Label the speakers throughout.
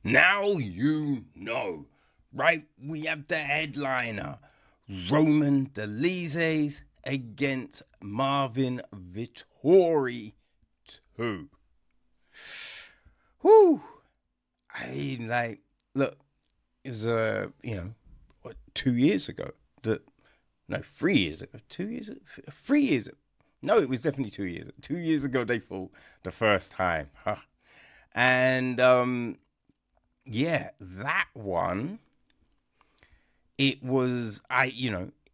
Speaker 1: Now you know, right? We have the headliner, Roman Dolidze against Marvin Vettori 2. Whew. I mean, like, look, it was, 2 years ago. No, 3 years ago. 2 years ago? 3 years ago. No, it was definitely 2 years. 2 years ago, they fought the first time. Huh? And, yeah, that one, it was,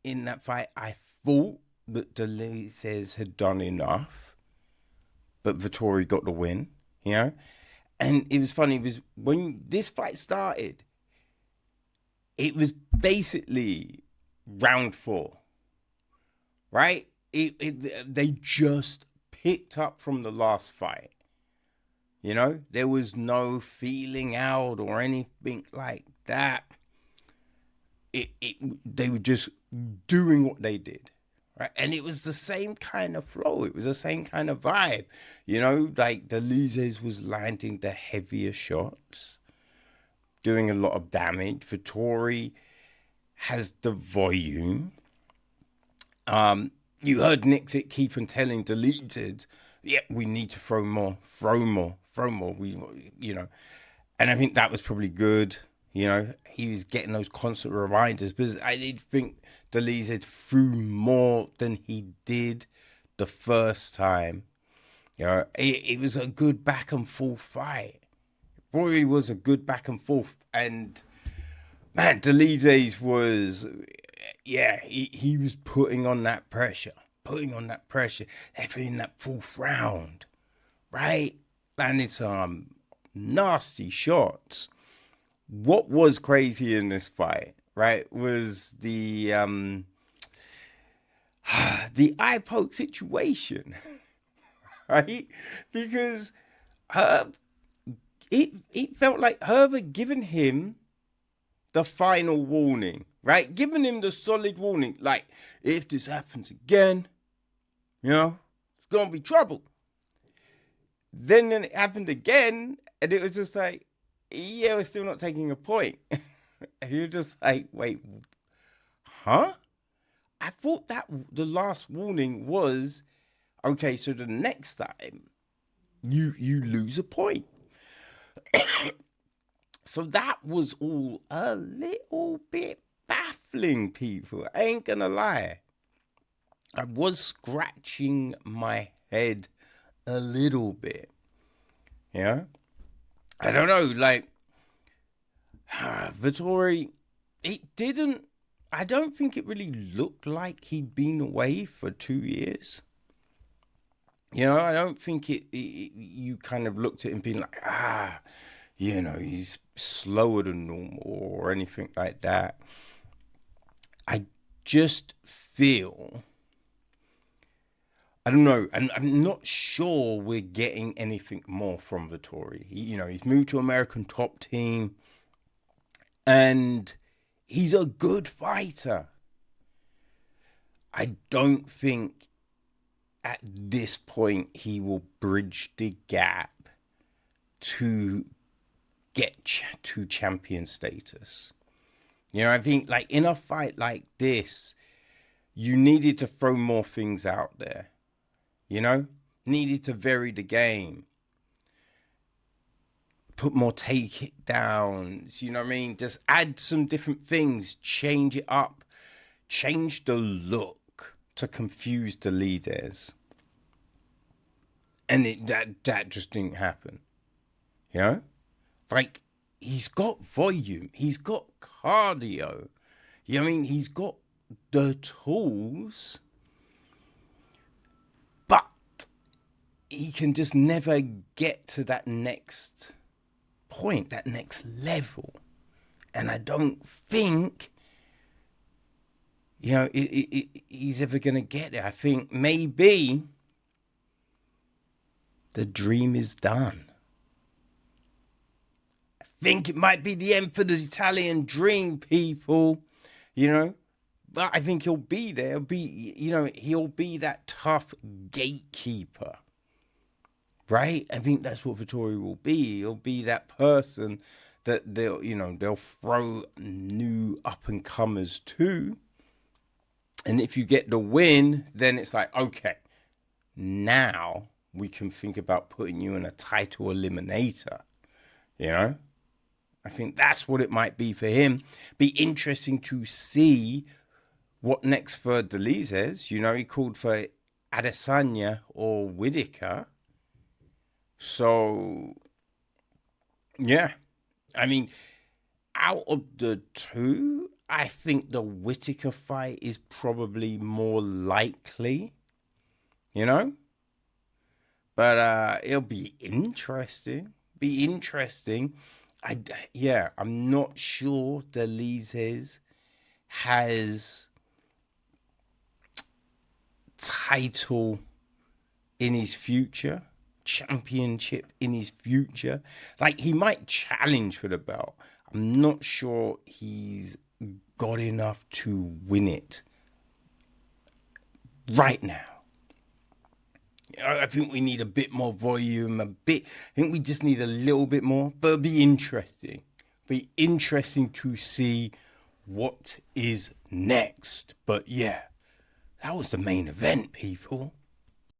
Speaker 1: in that fight, I thought that Dolidze had done enough, but Vettori got the win, And it was funny, because when this fight started, it was basically round 4, right? They just picked up from the last fight. There was no feeling out or anything like that. They were just doing what they did, right? And it was the same kind of flow. It was the same kind of vibe, like Dolidze was landing the heavier shots, doing a lot of damage. Vettori has the volume. You heard Nixit keep on telling Dolidze, yeah, we need to throw more. And I think that was probably good. He was getting those constant reminders, because I did think Dolidze threw more than he did the first time. It was a good back and forth fight. It really was a good back and forth. And man, Dolidze was, he was putting on that pressure. After in that 4th round, right? Landed some nasty shots. What was crazy in this fight, right, was the eye poke situation, right? Because it felt like Herb had given him the final warning, right? Giving him the solid warning, like, if this happens again, it's gonna be trouble. Then it happened again, and it was just like, yeah, we're still not taking a point. And you're just like, wait, huh? I thought that the last warning was, okay, so the next time you lose a point. So that was all a little bit baffling, people. I ain't gonna lie. I was scratching my head a little bit. I don't know, like, Vettori, I don't think it really looked like he'd been away for 2 years. I don't think you kind of looked at him being like, he's slower than normal or anything like that. I just feel, I don't know, and I'm not sure we're getting anything more from Vettori. He's moved to American Top Team, and he's a good fighter. I don't think at this point he will bridge the gap to get to champion status. I think, like, in a fight like this, you needed to throw more things out there. Needed to vary the game. Put more take it downs, you know what I mean? Just add some different things, change it up, change the look to confuse the leaders. And that just didn't happen. Like, he's got volume, he's got cardio. He's got the tools, but he can just never get to that next point, that next level. And I don't think, he's ever going to get there. I think maybe the dream is done. I think it might be the end for the Italian dream, people, But I think he'll be there. He'll be that tough gatekeeper, right? I think that's what Vettori will be. He'll be that person that they'll throw new up and comers to. And if you get the win, then it's like, okay, now we can think about putting you in a title eliminator. I think that's what it might be for him. Be interesting to see what next for Dolidze. He called for Adesanya or Whittaker. So, yeah. I mean, out of the two, I think the Whittaker fight is probably more likely, But it'll be interesting. I'm not sure Dolidze has title in his future, championship in his future. Like, he might challenge for the belt. I'm not sure he's got enough to win it right now. I think we need a bit more volume, I think we just need a little bit more, but it'll be interesting. To see what is next. But yeah, that was the main event, people.